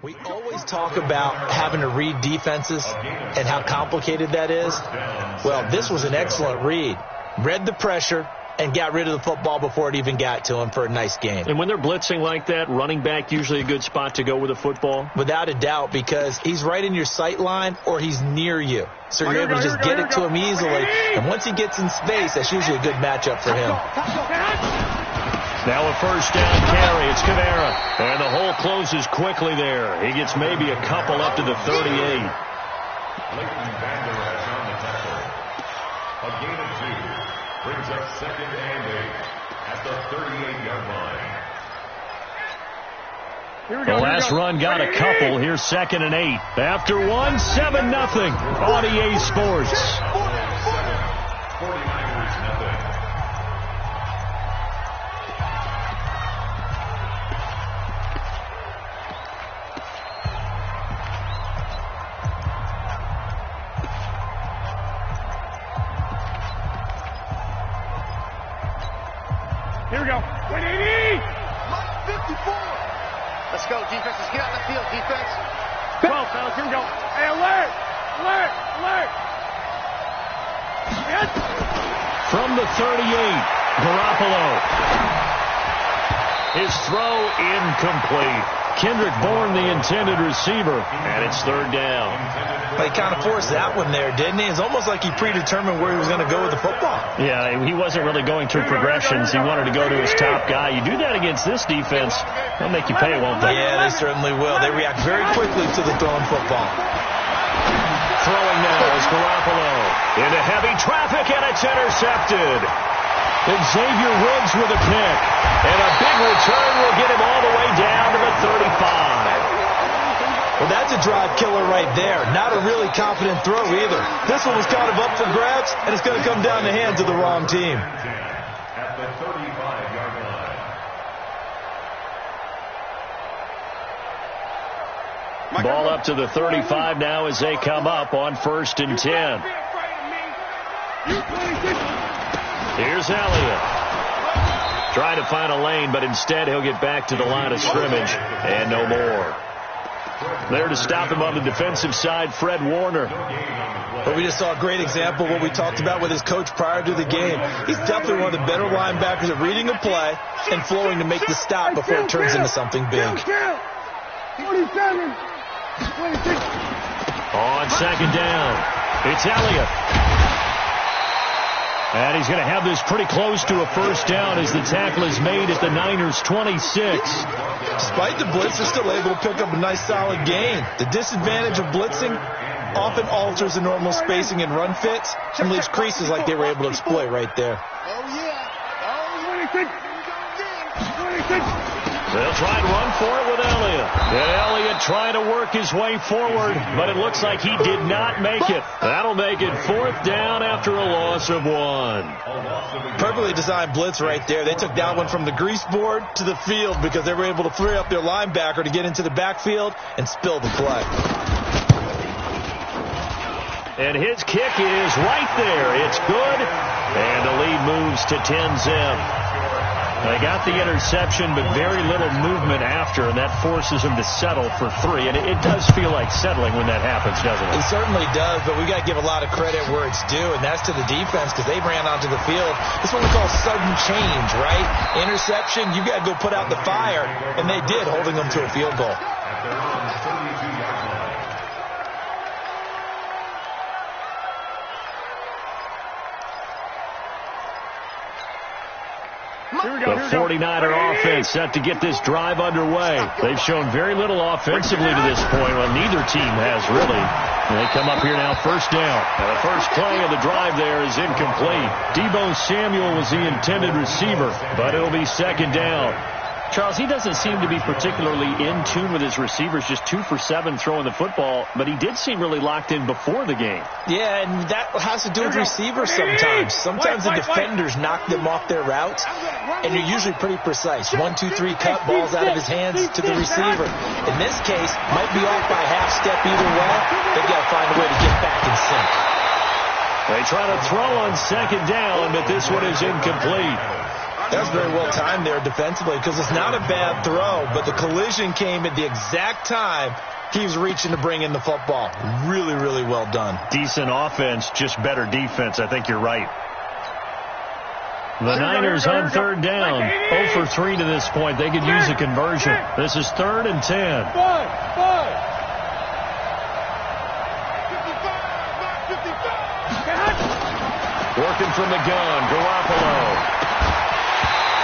We always talk about having to read defenses and how complicated that is. Well, this was an excellent read. Read the pressure and got rid of the football before it even got to him for a nice gain. And when they're blitzing like that, running back usually a good spot to go with the football? Without a doubt, because he's right in your sight line or he's near you. So you're able to just get it to him easily. And once he gets in space, that's usually a good matchup for him. Now a first down carry. It's Kamara. And the hole closes quickly there. He gets maybe a couple up to the 38. A gain of 2 brings up 2nd and 8 at the 38-yard line. The last run got a couple. Here's 2nd and 8. After 1, 7-0 on EA Sports. 49ers nothing. Here we go. 180! 54! Let's go, defense. Let's get out the field, defense. 12, fellas. Here we go. Hey, alert! Alert! Alert! Yes. From the 38, Garoppolo. His throw incomplete. Kendrick Bourne, the intended receiver, and it's 3rd down. He kind of forced that one there, didn't he? It's almost like he predetermined where he was going to go with the football. Yeah, he wasn't really going through progressions. He wanted to go to his top guy. You do that against this defense, they'll make you pay, won't they? Yeah, they certainly will. They react very quickly to the thrown football. Throwing now is Garoppolo. Into heavy traffic, and it's intercepted. And Xavier Woods with a pick. And a big return will get him all the way down to the 35. Well, that's a drive killer right there. Not a really confident throw either. This one was kind of up for grabs, and it's going to come down the hands of the wrong team. At the 35-yard line. Ball up to the 35 now as they come up on 1st and 10. Here's Elliott. Trying to find a lane, but instead he'll get back to the line of scrimmage, and no more. There to stop him on the defensive side, Fred Warner. But we just saw a great example of what we talked about with his coach prior to the game. He's definitely one of the better linebackers at reading a play and flowing to make the stop before it turns into something big. 27. 26. On 2nd down, it's Elliott. And he's going to have this pretty close to a first down as the tackle is made at the Niners' 26. Despite the blitz, they're still able to pick up a nice solid gain. The disadvantage of blitzing often alters the normal spacing and run fits and leaves creases like they were able to exploit right there. Oh, yeah. 26. 26. They'll try and run for it with Elliott. And Elliott trying to work his way forward, but it looks like he did not make it. That'll make it 4th down after a loss of 1. Perfectly designed blitz right there. They took that one from the grease board to the field because they were able to free up their linebacker to get into the backfield and spill the play. And his kick is right there. It's good. And the lead moves to 10-zip. They got the interception, but very little movement after, and that forces them to settle for 3. And it does feel like settling when that happens, doesn't it? It certainly does, but we got to give a lot of credit where it's due, and that's to the defense because they ran onto the field. This is what we call sudden change, right? Interception, you got to go put out the fire, and they did, holding them to a field goal. At their own 32-yard line. The 49er offense set to get this drive underway. They've shown very little offensively to this point. Well, neither team has really. And they come up here now, first down. And the first play of the drive there is incomplete. Deebo Samuel was the intended receiver, but it'll be 2nd down. Charles, he doesn't seem to be particularly in tune with his receivers, just 2 for 7 throwing the football, but he did seem really locked in before the game. Yeah, and that has to do with receivers sometimes. Sometimes the defenders knock them off their routes, and you're usually pretty precise. 1, 2, 3 cut, balls out of his hands to the receiver. In this case, might be off by a half step either way. They've got to find a way to get back in sync. They try to throw on 2nd down, but this one is incomplete. That's very well timed there defensively because it's not a bad throw, but the collision came at the exact time he was reaching to bring in the football. Really, really well done. Decent offense, just better defense. I think you're right. The Niners on third down. 0 for 3 to this point. They could use a conversion. This is 3rd and 10. Working from the gun, Garoppolo.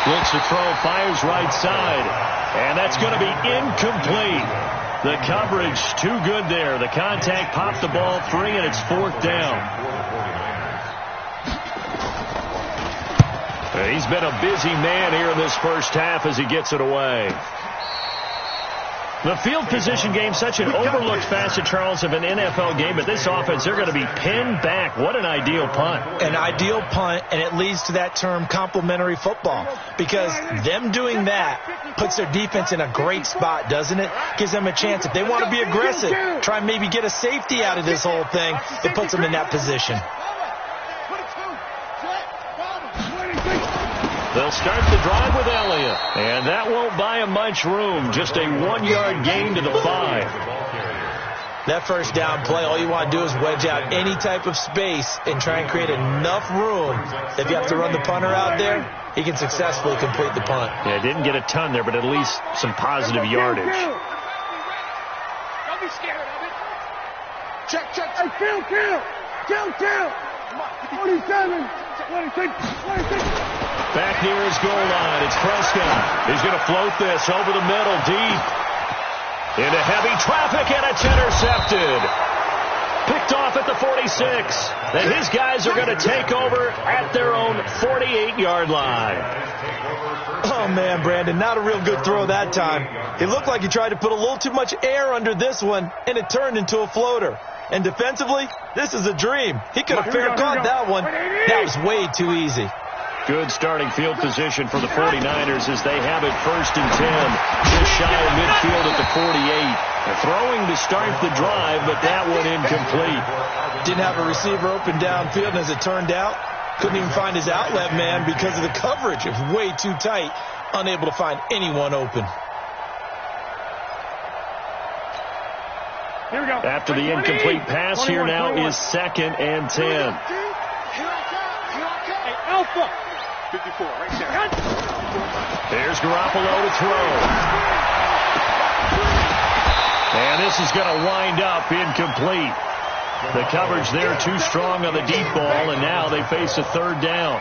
Looks to throw, fires right side. And that's going to be incomplete. The coverage too good there. The contact popped the ball free, and it's 4th down. He's been a busy man here in this first half as he gets it away. The field position game, such an overlooked facet, Charles, of an NFL game. But this offense, they're going to be pinned back. What an ideal punt. An ideal punt, and it leads to that term complementary football. Because them doing that puts their defense in a great spot, doesn't it? Gives them a chance. If they want to be aggressive, try and maybe get a safety out of this whole thing, it puts them in that position. They'll start the drive with Elliott. And that won't buy him much room. Just a 1-yard gain to the 5. That first down play, all you want to do is wedge out any type of space and try and create enough room. If you have to run the punter out there, he can successfully complete the punt. Yeah, didn't get a ton there, but at least some positive yardage. Don't be scared of it. Check. Hey, kill. 27, 26. Back near his goal line, it's Prescott. He's going to float this over the middle, deep. Into heavy traffic, and it's intercepted. Picked off at the 46. And his guys are going to take over at their own 48-yard line. Oh, man, Brandon, not a real good throw that time. It looked like he tried to put a little too much air under this one, and it turned into a floater. And defensively, this is a dream. He could have fair caught that one. That was way too easy. Good starting field position for the 49ers as they have it 1st and 10. Just shy of midfield at the 48. They're throwing to start the drive, but that one incomplete. Didn't have a receiver open downfield, and as it turned out, couldn't even find his outlet man because of the coverage. It was way too tight, unable to find anyone open. Here we go. After the incomplete pass, here now is 2nd and 10. Hey, Alpha. 54, right there. There's Garoppolo to throw. And this is going to wind up incomplete. The coverage there too strong on the deep ball, and now they face a 3rd down.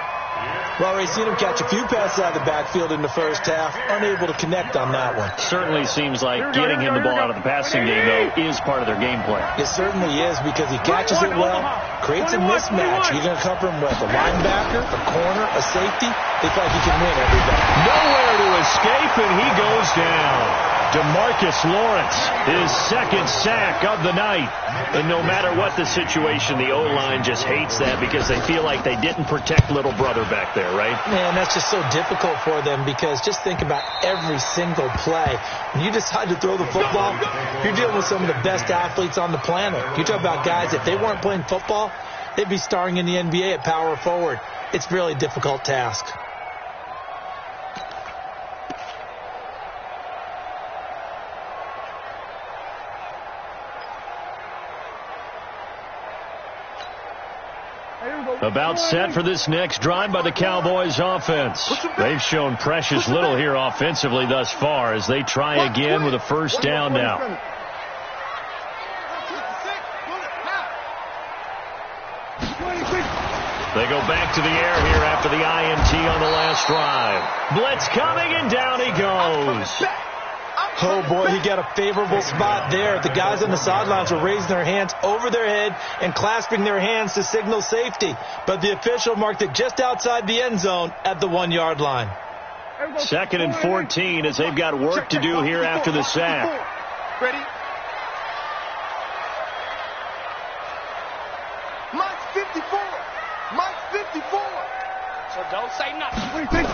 Well, we've seen him catch a few passes out of the backfield in the first half, unable to connect on that one. Certainly seems like getting him the ball out of the passing game, though, is part of their game plan. It certainly is because he catches it well, creates a mismatch. You're going to cover him with a linebacker, a corner, a safety. They feel like he can win every day. Nowhere to escape, and he goes down. DeMarcus Lawrence, his 2nd sack of the night. And no matter what the situation, the O-line just hates that because they feel like they didn't protect little brother back there, right? Man, that's just so difficult for them because just think about every single play. When you decide to throw the football, you're dealing with some of the best athletes on the planet. You talk about guys, if they weren't playing football, they'd be starring in the NBA at power forward. It's a really difficult task. About set for this next drive by the Cowboys offense. They've shown precious little here offensively thus far as they try again with a 1st down now. They go back to the air here after the INT on the last drive. Blitz coming, and down he goes. Oh, boy, he got a favorable spot there. The guys on the sidelines were raising their hands over their head and clasping their hands to signal safety. But the official marked it just outside the end zone at the 1-yard line. 2nd and 14 as they've got work to do here after the sack. Ready? Mike's 54. Mike's 54. So don't say nothing. What do you think?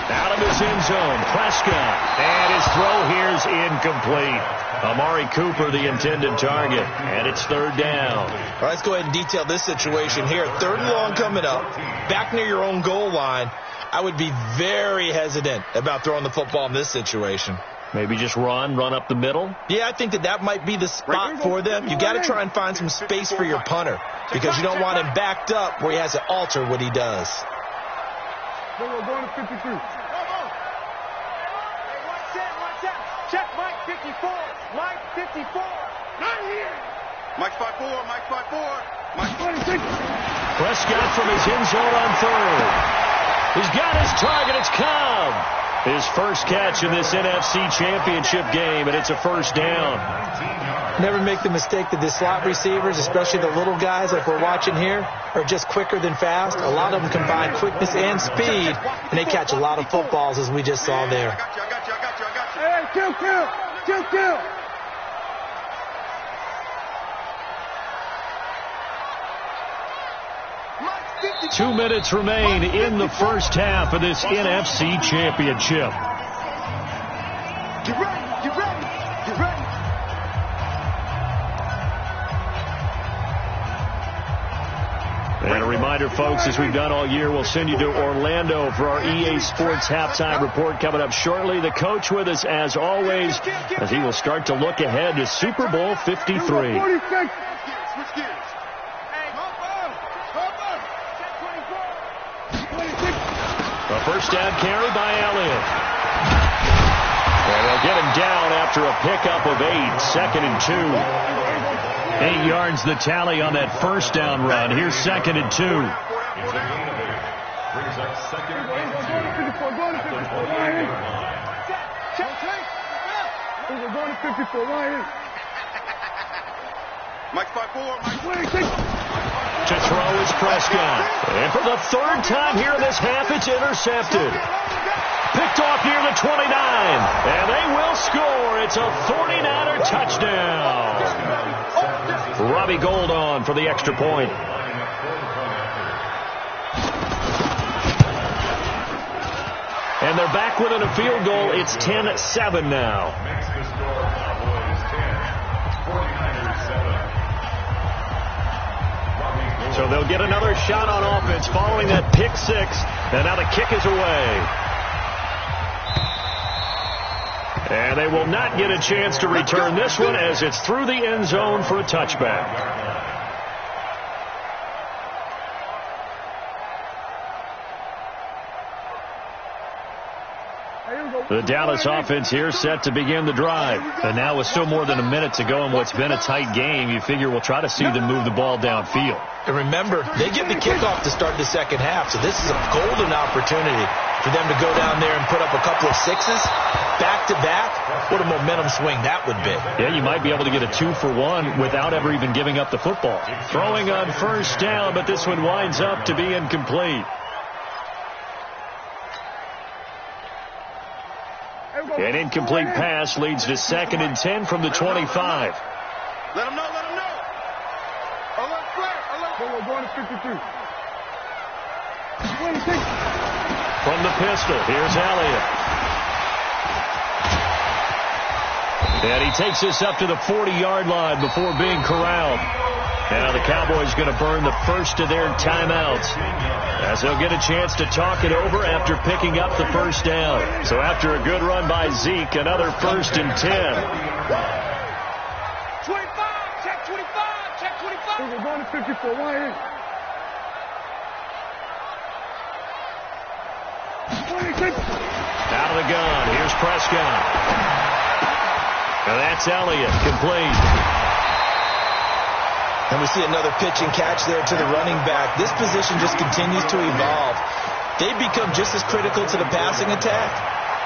Out of his end zone, Prescott. And his throw here's incomplete. Amari Cooper, the intended target. And it's 3rd down. All right, let's go ahead and detail this situation here. 3rd and long coming up. Back near your own goal line. I would be very hesitant about throwing the football in this situation. Maybe just run up the middle? Yeah, I think that might be the spot for them. You got to try and find some space for your punter because you don't want him backed up where he has to alter what he does. We're going to 53. Check Mike 54. Mike 54. Not here. Mike 54. Mike 54. Mike 26. Prescott from his end zone on third. He's got his target. It's Cobb. His first catch in this NFC Championship game, and it's a first down. Never make the mistake that the slot receivers, especially the little guys like we're watching here, are just quicker than fast. A lot of them combine quickness and speed, and they catch a lot of footballs, as we just saw there. I got you. Hey, kill. 2 minutes remain in the first half of this NFC Championship. Get ready. And a reminder, folks, as we've done all year, we'll send you to Orlando for our EA Sports halftime report coming up shortly. The coach with us, as always, as he will start to look ahead to Super Bowl 53. Switch gears. A first down carry by Elliott. And they'll get him down after a pickup of 8, 2nd and 2. 8 yards the tally on that first down run. Here's 2nd and 2. Brings up 2nd and 2. We're going to 54. Mike 54. Mike 26. To throw is Prescott. And for the third time here in this half, it's intercepted. Picked off near the 29. And they will score. It's a 49er touchdown. Robbie Gould on for the extra point. And they're back within a field goal. It's 10-7 now. Makes the score Cowboys 10, 49ers 7. So they'll get another shot on offense following that pick six. And now the kick is away. And they will not get a chance to return this one as it's through the end zone for a touchback. The Dallas offense here set to begin the drive. And now with still more than a minute to go in what's been a tight game, you figure we'll try to see them move the ball downfield. And remember, they get the kickoff to start the second half, so this is a golden opportunity for them to go down there and put up a couple of sixes back-to-back. What a momentum swing that would be. Yeah, you might be able to get a 2-for-1 without ever even giving up the football. Throwing on first down, but this one winds up to be incomplete. An incomplete pass leads to 2nd and 10 from the 25. Let him know. Alert flare. We're going to 52. 26. From the pistol, here's Elliott. And he takes this up to the 40-yard line before being corralled. Now the Cowboys going to burn the first of their timeouts as they'll get a chance to talk it over after picking up the first down. So after a good run by Zeke, another 1st and 10. 25. Check 25. Check 25. We're going to 54. Why is 26. Out of the gun. Here's Prescott. Now that's Elliott. Complete. And we see another pitch and catch there to the running back. This position just continues to evolve. They become just as critical to the passing attack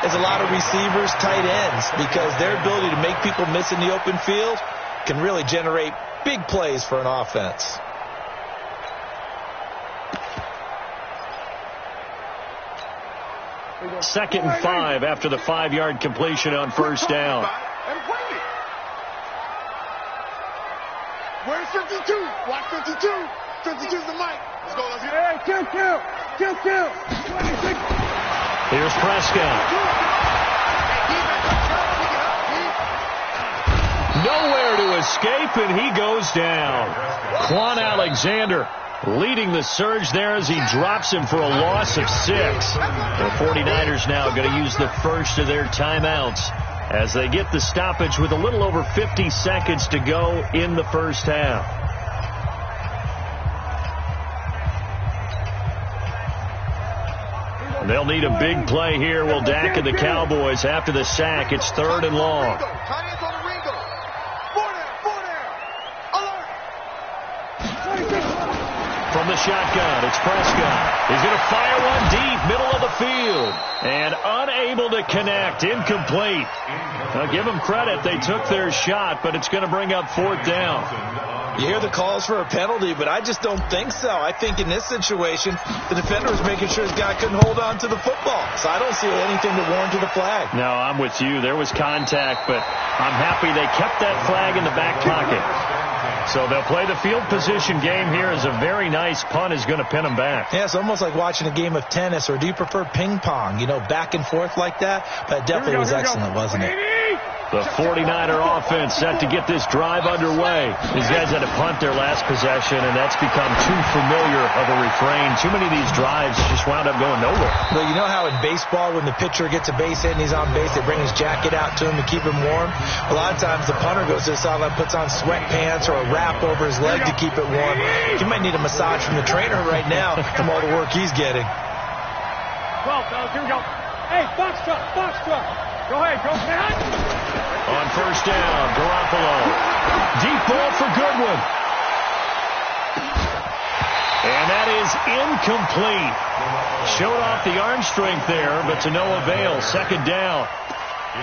as a lot of receivers, tight ends, because their ability to make people miss in the open field can really generate big plays for an offense. Second and 5 after the 5-yard completion on first down. Where's 52? Watch 52. 52's the mic. Let's go. Hey, kill. 26. Here's Prescott. Nowhere to escape, and he goes down. Quan Alexander. leading the surge there as he drops him for a loss of 6. The 49ers now going to use the first of their timeouts as they get the stoppage with a little over 50 seconds to go in the first half. They'll need a big play here, will Dak and the Cowboys. After the sack, it's 3rd and long. From the shotgun, it's Prescott. He's going to fire one deep, middle of the field. And unable to connect, incomplete. Now, give them credit, they took their shot, but it's going to bring up 4th down. You hear the calls for a penalty, but I just don't think so. I think in this situation, the defender was making sure his guy couldn't hold on to the football. So I don't see anything to warrant to the flag. No, I'm with you. There was contact, but I'm happy they kept that flag in the back pocket. So they'll play the field position game here as a very nice punt is going to pin them back. Yeah, it's almost like watching a game of tennis, or do you prefer ping pong? You know, back and forth like that? That definitely was excellent, wasn't it? The 49er offense set to get this drive underway. These guys had to punt their last possession, and that's become too familiar of a refrain. Too many of these drives just wound up going nowhere. Well, you know how in baseball, when the pitcher gets a base hit and he's on base, they bring his jacket out to him to keep him warm? A lot of times the punter goes to the sideline, puts on sweatpants or a wrap over his leg to keep it warm. He might need a massage from the trainer right now from all the work he's getting. 12, fellas, here we go. Hey, box truck, box truck. Go ahead, go ahead. On first down, Garoppolo. Deep ball for Goodwin. And that is incomplete. Showed off the arm strength there, but to no avail. 2nd down.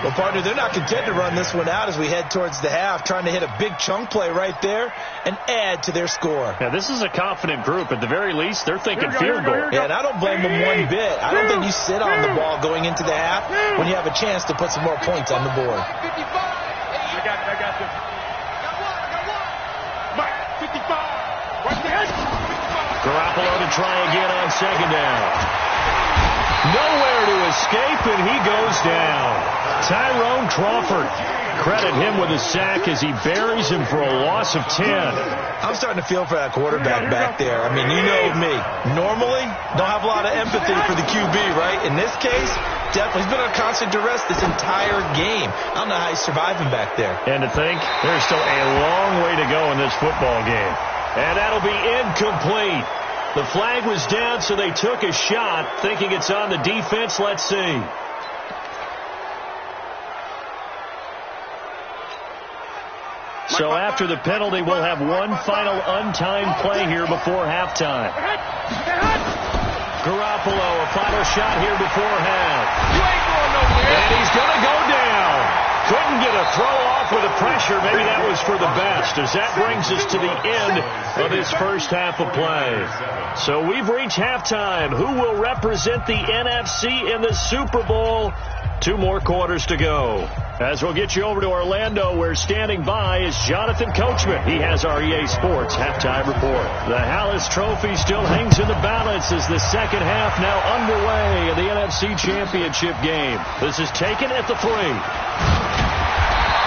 Well, partner, they're not content to run this one out as we head towards the half, trying to hit a big chunk play right there and add to their score. Yeah, this is a confident group. At the very least, they're thinking field goal. Yeah, and I don't blame them one bit. I don't think you sit on the ball going into the half when you have a chance to put some more points on the board. I got you. Mike, 55. Right there. Garoppolo to try again on 2nd down. Nowhere to escape, and he goes down. Tyrone Crawford. Credit him with a sack as he buries him for a loss of 10. I'm starting to feel for that quarterback back there. I mean, you know me. Normally, don't have a lot of empathy for the QB, right? In this case, definitely, he's been on constant duress this entire game. I don't know how he's surviving back there. And to think, there's still a long way to go in this football game. And that'll be incomplete. The flag was down, so they took a shot, thinking it's on the defense. Let's see. So after the penalty, we'll have one final untimed play here before halftime. Garoppolo, a final shot here before half. And he's going to go down. Couldn't get a throw off with the pressure. Maybe that was for the best, as that brings us to the end of this first half of play. So we've reached halftime. Who will represent the NFC in the Super Bowl? 2 more quarters to go. As we'll get you over to Orlando, where standing by is Jonathan Coachman. He has our EA Sports halftime report. The Hallis Trophy still hangs in the balance as the second half now underway in the NFC Championship game. This is taken at the 3.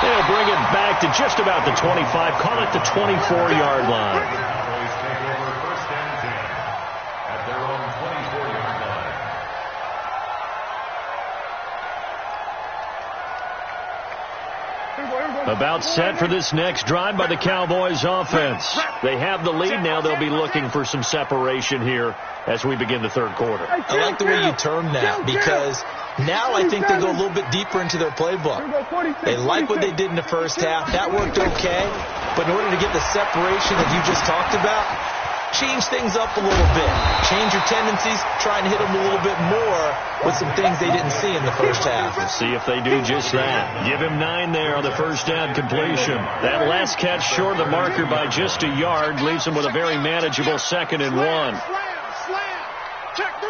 They'll bring it back to just about the 25, call it the 24-yard line. About set for this next drive by the Cowboys offense. They have the lead now. They'll be looking for some separation here as we begin the third quarter. I like the way you term that, because now I think they go a little bit deeper into their playbook. They like what they did in the first half. That worked okay. But in order to get the separation that you just talked about, change things up a little bit. Change your tendencies. Try and hit them a little bit more with some things they didn't see in the first half. Let's see if they do just that. Give him 9 there on the first down completion. That last catch short of the marker by just a yard leaves him with a very manageable 2nd and 1. Slam. Check 3.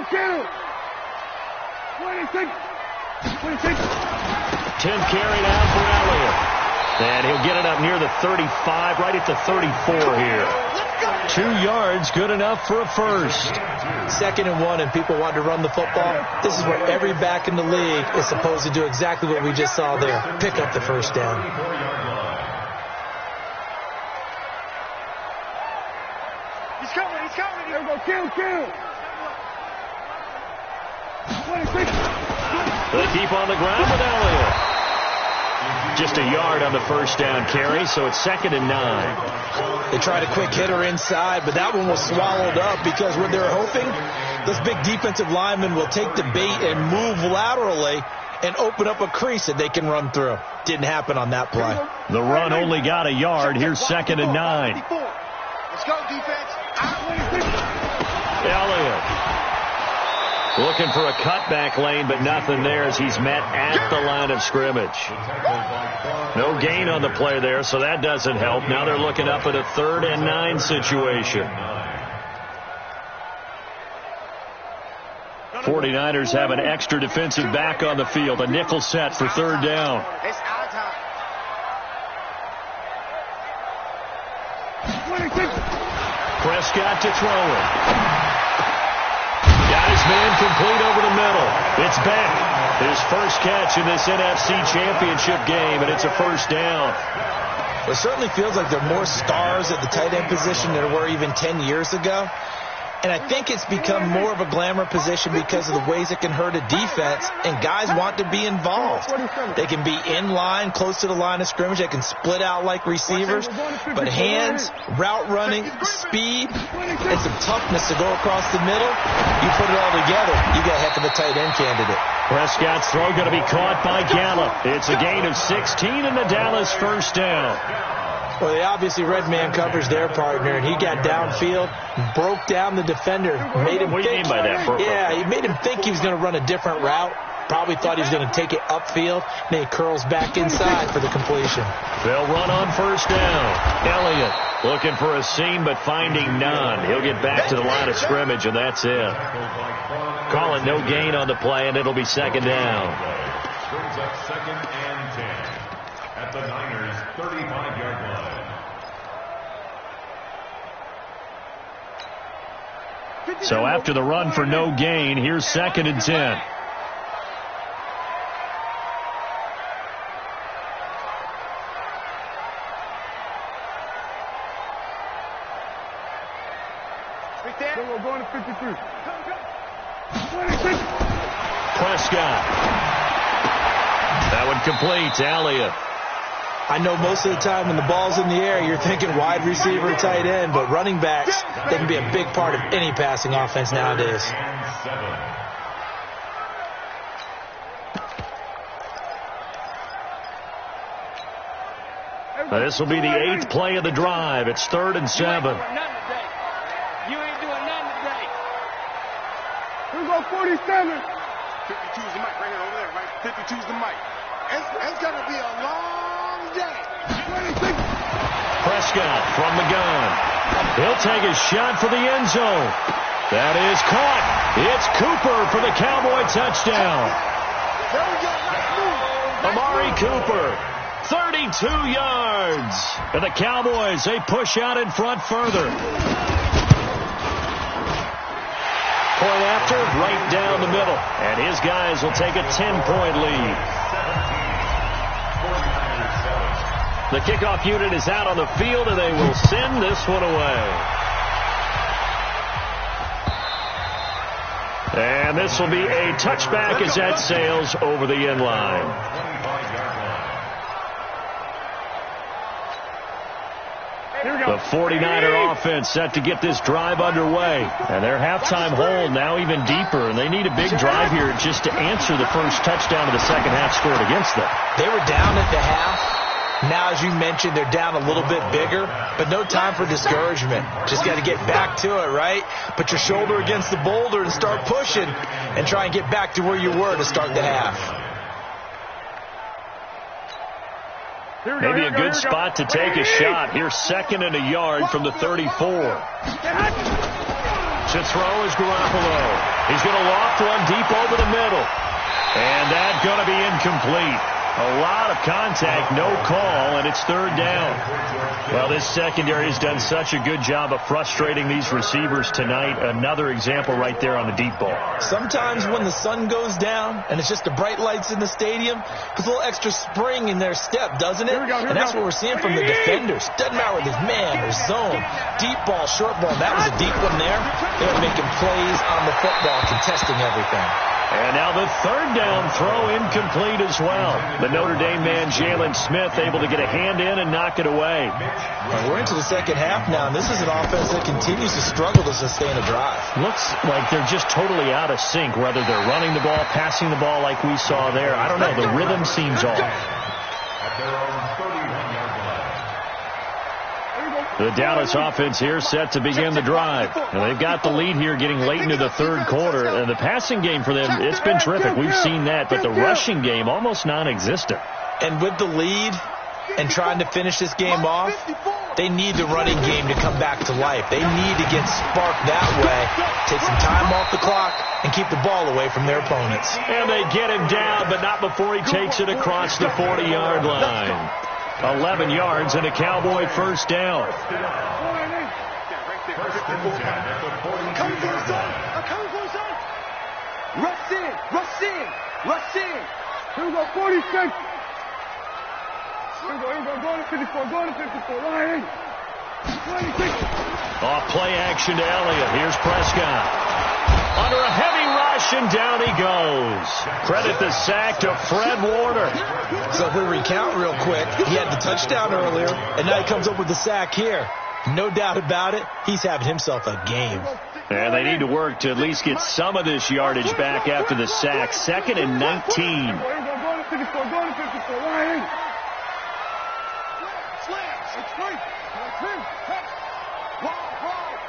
Kill. 26. 10th carry now for Elliott. And he'll get it up near the 35, right at the 34 here. 2 yards, good enough for a first. 2nd and 1, and people want to run the football. This is where every back in the league is supposed to do exactly what we just saw there. Pick up the first down. He's coming. Kill. They keep on the ground with Elliott. Just a yard on the first down carry, so it's 2nd and 9. They tried a quick hitter inside, but that one was swallowed up because what they were hoping, those big defensive linemen will take the bait and move laterally and open up a crease that they can run through. Didn't happen on that play. The run only got a yard. Here's 2nd and 9. Let's go, defense. Elliott looking for a cutback lane, but nothing there as he's met at the line of scrimmage. No gain on the play there, so that doesn't help. Now they're looking up at a 3rd and 9 situation. 49ers have an extra defensive back on the field. A nickel set for 3rd down. It's our time. Prescott to throw it. Got his man complete over the middle. It's back. His first catch in this NFC Championship game, and it's a 1st down. It certainly feels like there are more stars at the tight end position than there were even 10 years ago. And I think it's become more of a glamour position because of the ways it can hurt a defense, and guys want to be involved. They can be in line, close to the line of scrimmage. They can split out like receivers. But hands, route running, speed, and some toughness to go across the middle, you put it all together, you got a heck of a tight end candidate. Prescott's throw going to be caught by Gallup. It's a gain of 16 in the Dallas 1st down. Well, they obviously red man coverage their partner, and he got downfield, broke down the defender, made him What do you mean by that? Yeah, he made him think he was going to run a different route. Probably thought he was going to take it upfield, and then he curls back inside for the completion. They'll run on 1st down. Elliott looking for a seam, but finding none. He'll get back to the line of scrimmage, and that's it. Calling no gain on the play, and it'll be 2nd down. Brings up 2nd and 10 at the Niners' 35-yard line. So after the run for no gain, here's 2nd and 10. We're going to 53. Prescott. That one complete. Elliott. I know most of the time when the ball's in the air, you're thinking wide receiver, tight end, but running backs, they can be a big part of any passing offense nowadays. Now, this will be the 8th play of the drive. It's 3rd and 7. Here we go, 47. 52's the mic right here over there, right? 52's the mic. It's going to be a long day. Prescott from the gun. He'll take a shot for the end zone. That is caught. It's Cooper for the Cowboy touchdown. There we go. Amari Cooper, 32 yards. And the Cowboys, they push out in front further. Point after, right down the middle. And his guys will take a 10-point lead. The kickoff unit is out on the field, and they will send this one away. And this will be a touchback as that sails over the end line. The 49er offense set to get this drive underway. And their halftime hold now even deeper. And they need a big drive here just to answer the first touchdown of the second half scored against them. They were down at the half. Now, as you mentioned, they're down a little bit bigger, but no time for discouragement. Just got to get back to it, right? Put your shoulder against the boulder and start pushing and try and get back to where you were to start the half. Maybe a good spot to take a shot. Here's 2nd and a yard from the 34. To throw is Garoppolo. He's going to loft one deep over the middle. And that's going to be incomplete. A lot of contact, no call, and it's third down. Well, this secondary has done such a good job of frustrating these receivers tonight. Another example right there on the deep ball. Sometimes when the sun goes down and it's just the bright lights in the stadium, puts a little extra spring in their step, doesn't it? And that's what we're seeing from the defenders. Doesn't matter whether it's man or zone. Deep ball, short ball. That was a deep one there. They were making plays on the football, contesting everything. And now the third down throw incomplete as well. The Notre Dame man, Jalen Smith, able to get a hand in and knock it away. Well, we're into the second half now, and this is an offense that continues to struggle to sustain a drive. Looks like they're just totally out of sync, whether they're running the ball, passing the ball like we saw there. I don't know. The rhythm seems off. At their own 31-yard line. The Dallas offense here set to begin the drive. And they've got the lead here getting late into the third quarter. And the passing game for them, it's been terrific. We've seen that. But the rushing game, almost non-existent. And with the lead and trying to finish this game off, they need the running game to come back to life. They need to get sparked that way, take some time off the clock, and keep the ball away from their opponents. And they get him down, but not before he takes it across the 40-yard line. 11 yards and a Cowboy first down. First and 10 at the 42-yard line. Rush in, rush in, rush in. Here we go, 46. Here we go, go to 54, line 26. Off play action to Elliott. Here's Prescott. Under a heavy rush, and down he goes. Credit the sack to Fred Warner. So if we recount real quick, he had the touchdown earlier, and now he comes up with the sack here. No doubt about it, he's having himself a game. And they need to work to at least get some of this yardage back after the sack. 2nd and 19. Go to 54, line 8.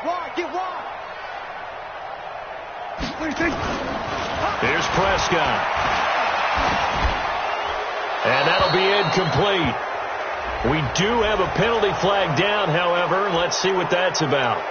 Wide, get wide. Here's Prescott. And that'll be incomplete. We do have a penalty flag down, however, and let's see what that's about.